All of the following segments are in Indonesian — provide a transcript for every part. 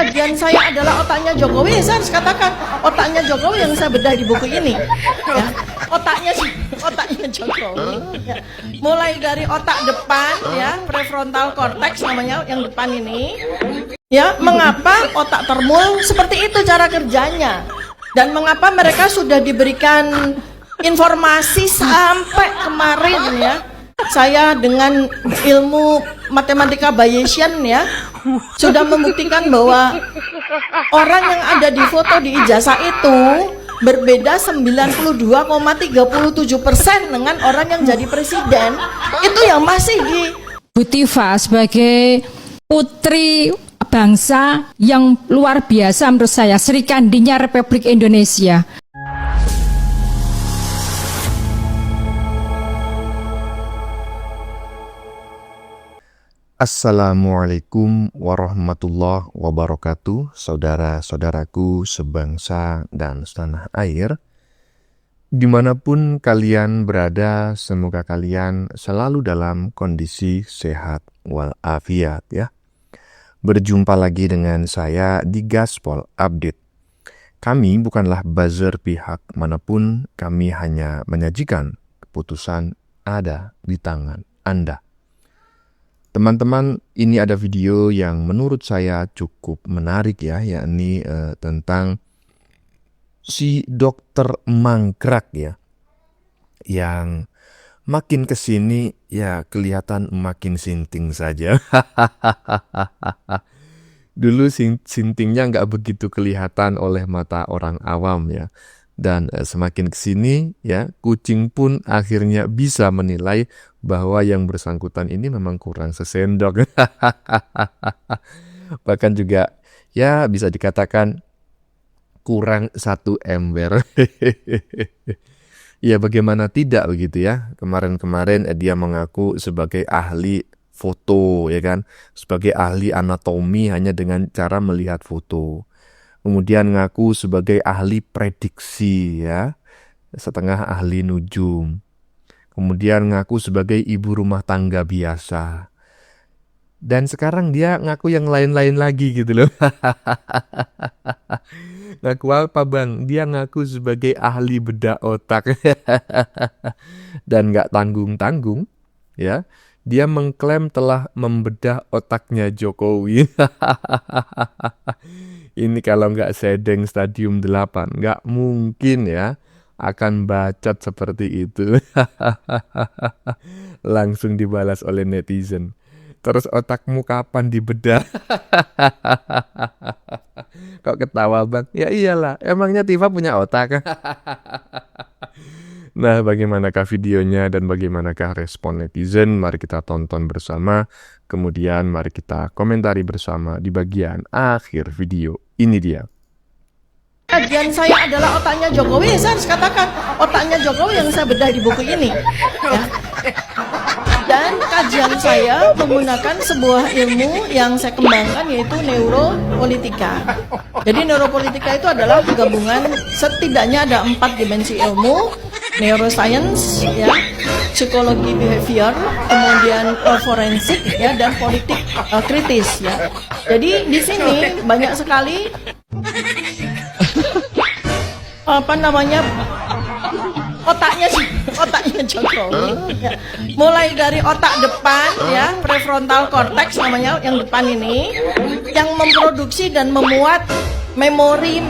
kajian saya adalah otaknya Jokowi, saya harus katakan otaknya Jokowi yang saya bedah di buku ini. Ya, otaknya Jokowi. Ya. Mulai dari otak depan, ya, prefrontal cortex namanya yang depan ini. Ya, mengapa otak termul seperti itu cara kerjanya? Dan mengapa mereka sudah diberikan informasi sampai kemarin, ya? Saya dengan ilmu matematika Bayesian, ya, sudah membuktikan bahwa orang yang ada di foto di ijazah itu berbeda 92,37% dengan orang yang jadi presiden. Itu yang masih di Bu Tifa sebagai putri bangsa yang luar biasa menurut saya, Sri Kandinya Republik Indonesia. Assalamualaikum warahmatullahi wabarakatuh, saudara-saudaraku sebangsa dan setanah air. Dimanapun kalian berada, semoga kalian selalu dalam kondisi sehat walafiat, ya. Berjumpa lagi dengan saya di Gaspol Update. Kami bukanlah buzzer pihak manapun, kami hanya menyajikan keputusan ada di tangan Anda. Teman-teman, ini ada video yang menurut saya cukup menarik, ya, yakni tentang si dokter mangkrak, ya, yang makin kesini ya kelihatan makin sinting saja. Dulu sintingnya nggak begitu kelihatan oleh mata orang awam, ya. Dan semakin kesini, ya, kucing pun akhirnya bisa menilai bahwa yang bersangkutan ini memang kurang sesendok. Bahkan juga, ya, bisa dikatakan kurang satu ember. Ya, bagaimana tidak begitu, ya. Kemarin-kemarin dia mengaku sebagai ahli foto, ya kan, sebagai ahli anatomi hanya dengan cara melihat foto. Kemudian ngaku sebagai ahli prediksi, ya, setengah ahli nujum. Kemudian ngaku sebagai ibu rumah tangga biasa. Dan sekarang dia ngaku yang lain-lain lagi gitu loh. Ngaku apa, Bang? Dia ngaku sebagai ahli bedah otak. Dan gak tanggung-tanggung, ya. Dia mengklaim telah membedah otaknya Jokowi. Ini kalau nggak sedeng stadium 8, nggak mungkin, ya, akan bacot seperti itu. Langsung dibalas oleh netizen. Terus otakmu kapan dibedah? Kok ketawa, Bang? Ya iyalah, emangnya Tifa punya otak? Nah, bagaimanakah videonya dan bagaimanakah respon netizen? Mari kita tonton bersama. Kemudian mari kita komentari bersama di bagian akhir video. Ini dia. kajian saya adalah otaknya Jokowi, saya harus katakan otaknya Jokowi yang saya bedah di buku ini. Ya. Dan kajian saya menggunakan sebuah ilmu yang saya kembangkan, yaitu neuropolitika. Jadi neuropolitika itu adalah gabungan, setidaknya ada 4 dimensi ilmu: neuroscience, ya, psikologi behavior, kemudian forensik, ya, dan politik kritis, ya. Jadi di sini banyak sekali otaknya Jokowi, ya. Mulai dari otak depan, ya, prefrontal cortex namanya yang depan ini, yang memproduksi dan memuat memori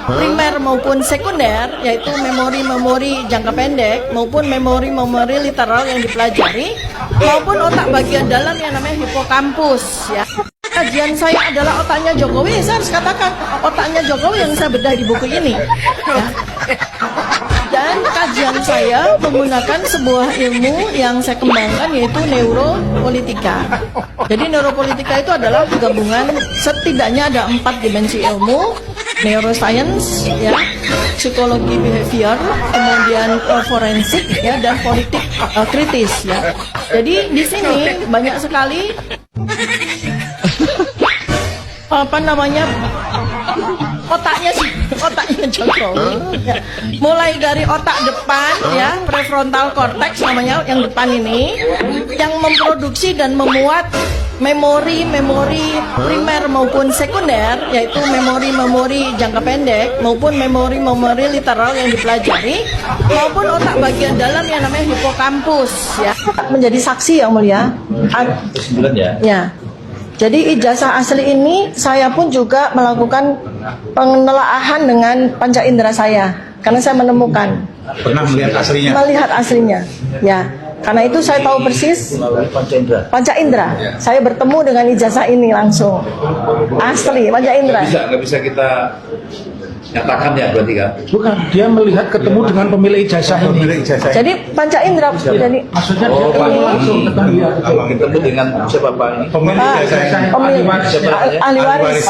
primer maupun sekunder, yaitu memori jangka pendek maupun memori literal yang dipelajari, maupun otak bagian dalam yang namanya hipokampus, ya. Kajian saya adalah otaknya Jokowi, saya harus katakan otaknya Jokowi yang saya bedah di buku ini, ya. Dan kajian saya menggunakan sebuah ilmu yang saya kembangkan, yaitu neuropolitika. Jadi neuropolitika itu adalah gabungan, setidaknya ada 4 dimensi ilmu: neuroscience, ya, psikologi behavior, kemudian forensik, ya, dan politik kritis, ya. Jadi di sini banyak sekali otaknya Jokowi, ya. Mulai dari otak depan, ya, prefrontal cortex namanya yang depan ini, yang memproduksi dan memuat memori primer maupun sekunder, yaitu memori jangka pendek maupun memori literal yang dipelajari, maupun otak bagian dalam yang namanya hipokampus, ya. Menjadi saksi yang mulia. Ya. Jadi ijazah asli ini saya pun juga melakukan penelaahan dengan panca indera saya, karena saya menemukan. Pernah melihat aslinya? Melihat aslinya, ya. Karena itu saya tahu persis panca indera. Saya bertemu dengan ijazah ini langsung, asli panca indera. Nggak bisa kita nyatakan ya berarti kan? Bukan, dia melihat ketemu dengan pemilik ijazah ini. Jadi panca indera, jadi Maksudnya dia ketemu langsung ketemu dia. Ketemu dengan siapa Pak ini? Pemilik ijazah ini. ahli waris.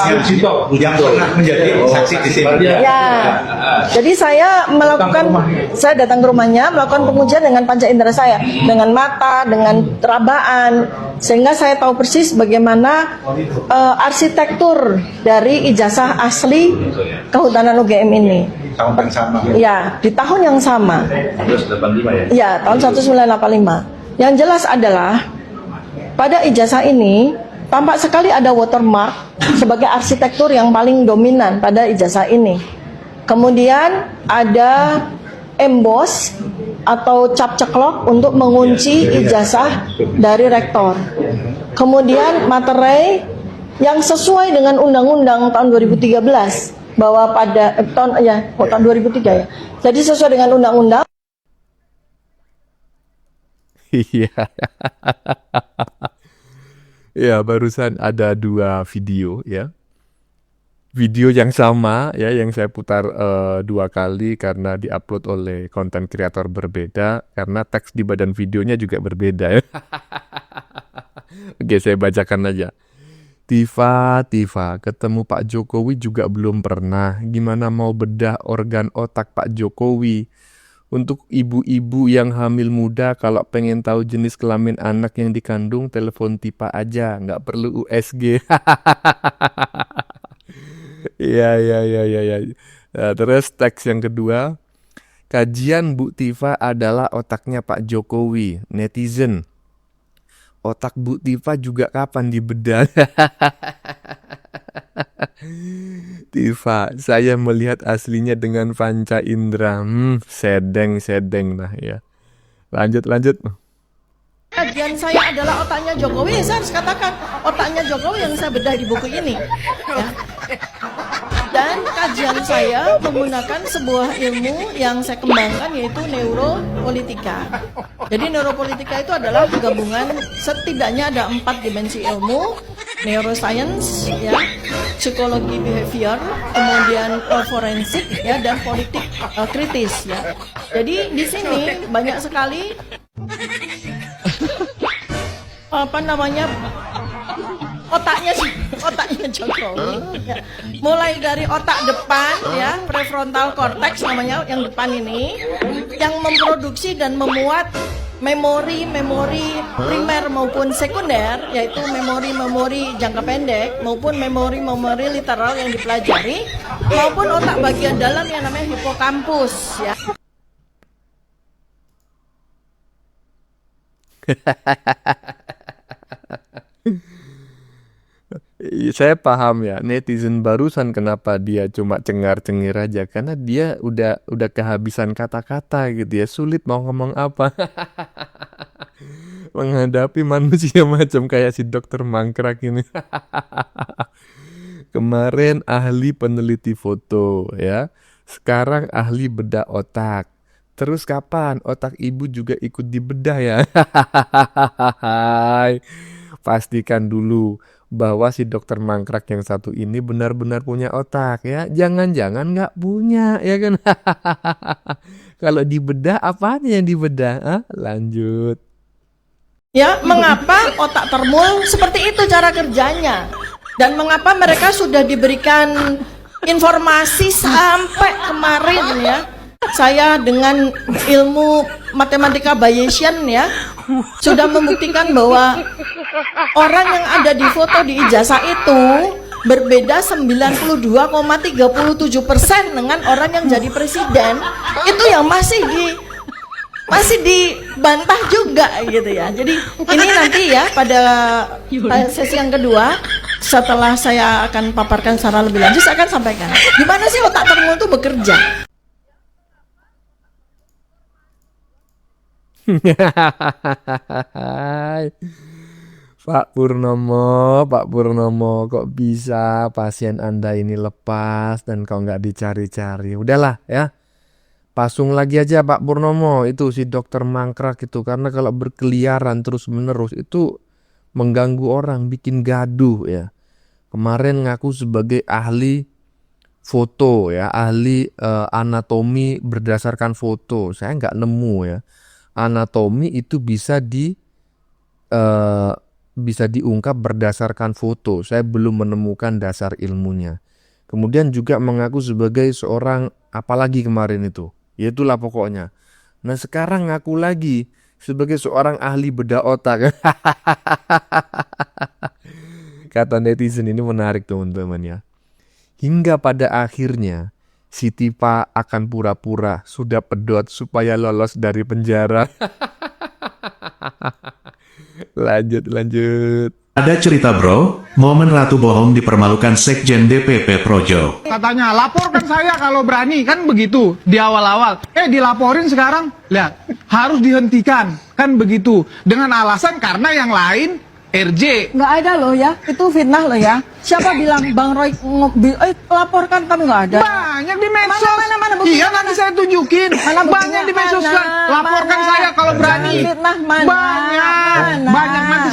Yang pernah menjadi saksi di sini. Ya, jadi saya saya datang ke rumahnya melakukan pengujian dengan panca indera saya, dengan mata, dengan terabaan, sehingga saya tahu persis bagaimana arsitektur dari ijazah asli Kehutanan UGM ini. Tahun yang sama. Ya, di tahun yang sama. 1985 ya? Ya, tahun 1985. Yang jelas adalah pada ijazah ini tampak sekali ada watermark sebagai arsitektur yang paling dominan pada ijazah ini. Kemudian ada emboss atau cap ceklok untuk mengunci ijazah dari rektor. Kemudian materai yang sesuai dengan undang-undang tahun 2013 bahwa pada tahun 2003 ya. Jadi sesuai dengan undang-undang. Iya. Ya, barusan ada 2 video ya. Video yang sama ya, yang saya putar 2 kali karena diupload oleh konten kreator berbeda, karena teks di badan videonya juga berbeda ya. Oke, saya bacakan aja. Tifa, ketemu Pak Jokowi juga belum pernah. Gimana mau bedah organ otak Pak Jokowi? Untuk ibu-ibu yang hamil muda, kalau pengen tahu jenis kelamin anak yang dikandung, telepon Tifa aja, nggak perlu USG. Iya. Nah, terus teks yang kedua, kajian Bu Tifa adalah otaknya Pak Jokowi, netizen. Otak Bu Tifa juga kapan dibedah? Tifa, saya melihat aslinya dengan panca indera. Sedeng nah ya. Lanjut. Kajian saya adalah otaknya Jokowi. Saya harus katakan otaknya Jokowi yang saya bedah di buku ini. Ya. Dan kajian saya menggunakan sebuah ilmu yang saya kembangkan, yaitu neuropolitika. Jadi neuropolitika itu adalah gabungan, setidaknya ada 4 dimensi ilmu: neuroscience, ya, psikologi behavior, kemudian forensik, ya, dan politik kritis, ya. Jadi di sini banyak sekali otaknya Jokowi, ya. Mulai dari otak depan, ya, prefrontal cortex namanya, yang depan ini, yang memproduksi dan memuat memori primer maupun sekunder, yaitu memori jangka pendek maupun memori literal yang dipelajari, maupun otak bagian dalam yang namanya hipokampus, ya. Saya paham ya, netizen barusan kenapa dia cuma cengar-cengir aja, karena dia udah kehabisan kata-kata gitu ya, sulit mau ngomong apa. Menghadapi manusia macam kayak si dokter mangkrak ini. Kemarin ahli peneliti foto ya, sekarang ahli bedah otak. Terus kapan otak ibu juga ikut dibedah ya? Pastikan dulu bahwa si dokter mangkrak yang satu ini benar-benar punya otak ya. Jangan-jangan nggak punya ya kan? Kalau dibedah apanya yang dibedah? Lanjut. Ya, mengapa otak termul seperti itu cara kerjanya? Dan mengapa mereka sudah diberikan informasi sampai kemarin ya? Saya dengan ilmu matematika Bayesian ya sudah membuktikan bahwa orang yang ada di foto di ijazah itu berbeda 92,37% dengan orang yang jadi presiden. Itu yang masih masih dibantah juga gitu ya. Jadi ini nanti ya pada sesi yang kedua setelah saya akan paparkan secara lebih lanjut, saya akan sampaikan gimana sih otak termul itu bekerja. Pak Purnomo, kok bisa pasien Anda ini lepas dan kok nggak dicari-cari? Udahlah ya, pasung lagi aja Pak Purnomo, itu si dokter mangkrak itu. Karena kalau berkeliaran terus-menerus itu mengganggu orang, bikin gaduh ya. Kemarin ngaku sebagai ahli foto ya, ahli anatomi berdasarkan foto. Saya nggak nemu ya, anatomi itu bisa diungkap berdasarkan foto. Saya belum menemukan dasar ilmunya. Kemudian juga mengaku sebagai seorang apalagi kemarin itu. Ya itulah pokoknya. Nah sekarang ngaku lagi sebagai seorang ahli bedah otak. Kata netizen ini menarik teman-teman ya. Hingga pada akhirnya si Tipa akan pura-pura sudah pedot supaya lolos dari penjara. Lanjut. Ada cerita bro, momen Ratu bohong dipermalukan Sekjen DPP Projo. Katanya laporkan saya kalau berani, kan begitu di awal-awal. Dilaporin sekarang, lihat harus dihentikan, kan begitu. Dengan alasan karena yang lain RJ. Nggak ada loh ya, itu fitnah loh ya. Siapa bilang Bang Roy laporkan, kami nggak ada. Banyak di medsos. Mana, bukti iya mana? nanti saya tunjukin. Mana banyak di medsos kan. Laporkan saya kalau berani. Fitnah mana? Banyak nanti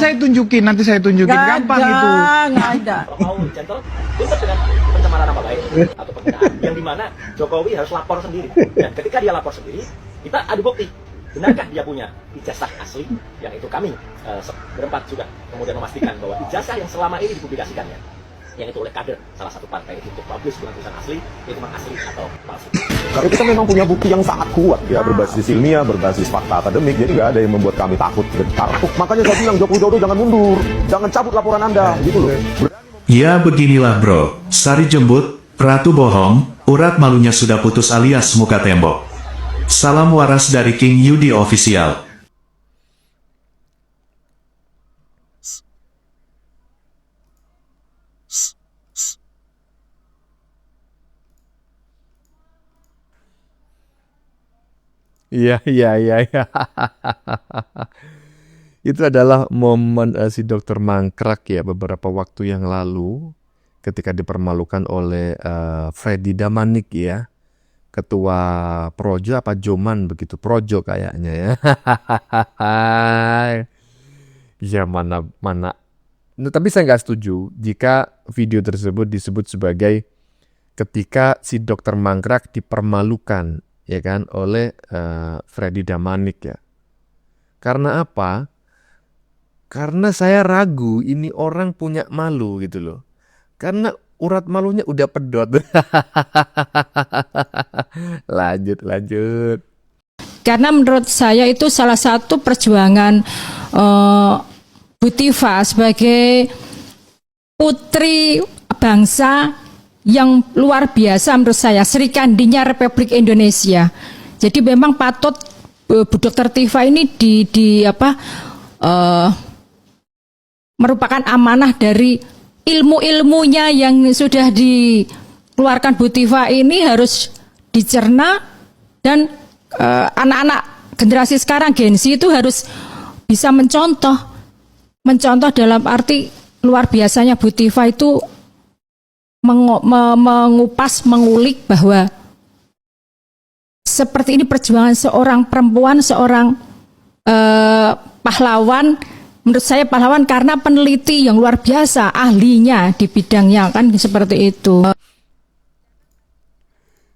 saya tunjukin. Gampang itu. Nggak ada. Mau gentle, tuntut dengan pencemaran nama baik atau penghinaan yang dimana Jokowi harus lapor sendiri. Dan ketika dia lapor sendiri, kita adu bukti. Benarkah dia punya ijazah asli? Yang itu kami berempat sudah kemudian memastikan bahwa ijazah yang selama ini dipublikasikannya, yang itu oleh kader salah satu partai itu untuk publish dengan tulisan asli, itu memang asli atau palsu. Karena kita memang punya bukti yang sangat kuat ya, berbasis ilmiah, berbasis fakta akademik, jadi nggak ada yang membuat kami takut gentar. Makanya saya bilang Joko Widodo jangan mundur, jangan cabut laporan Anda, gitu loh. Ya beginilah bro, sari jembut, Ratu bohong, urat malunya sudah putus alias muka tembok. Salam waras dari King Yudi Official. Iya. Itu adalah momen si dokter mangkrak ya beberapa waktu yang lalu ketika dipermalukan oleh Freddy Damanik ya. Ketua Projo apa Joman begitu, Projo kayaknya ya. Ya mana. Nah, tapi saya nggak setuju jika video tersebut disebut sebagai ketika si dokter mangkrak dipermalukan ya kan oleh Freddy Damanik ya. Karena apa? Karena saya ragu ini orang punya malu gitu loh. Karena urat malunya udah pedot. Lanjut. Karena menurut saya itu salah satu perjuangan Bu Tifa sebagai putri bangsa yang luar biasa menurut saya, Sri Kandinya Republik Indonesia. Jadi memang patut Bu Dr. Tifa ini merupakan amanah dari ilmu-ilmunya yang sudah dikeluarkan Bu Tifa ini harus dicerna, dan anak-anak generasi sekarang Gen Z itu harus bisa mencontoh dalam arti luar biasanya Bu Tifa itu mengupas, mengulik bahwa seperti ini perjuangan seorang perempuan, seorang pahlawan. Menurut saya pahlawan karena peneliti yang luar biasa, ahlinya di bidangnya, kan seperti itu.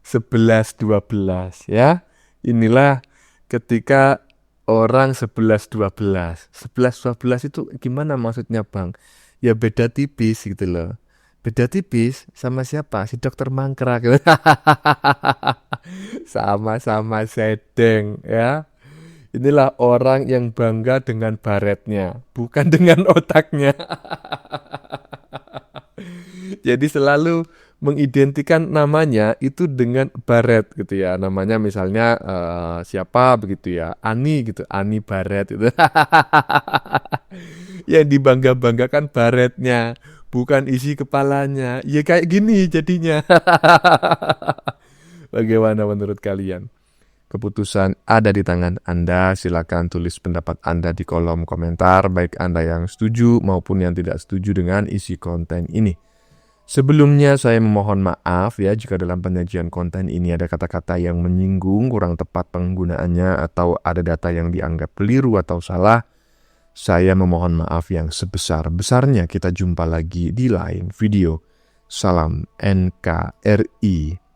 11-12 ya. Inilah ketika orang 11-12. 11-12 itu gimana maksudnya Bang? Ya beda tipis gitu loh. Beda tipis sama siapa? Si dokter mangkrak. Sama-sama sedeng ya. Inilah orang yang bangga dengan baretnya, bukan dengan otaknya. Jadi selalu mengidentikan namanya itu dengan Baret gitu ya. Namanya misalnya siapa begitu ya, Ani gitu, Ani Baret gitu. Yang dibangga-banggakan baretnya, bukan isi kepalanya. Ya kayak gini jadinya. Bagaimana menurut kalian? Keputusan ada di tangan Anda. Silakan tulis pendapat Anda di kolom komentar, baik Anda yang setuju maupun yang tidak setuju dengan isi konten ini. Sebelumnya saya memohon maaf ya jika dalam penyajian konten ini ada kata-kata yang menyinggung, kurang tepat penggunaannya, atau ada data yang dianggap keliru atau salah. Saya memohon maaf yang sebesar-besarnya. Kita jumpa lagi di lain video. Salam NKRI.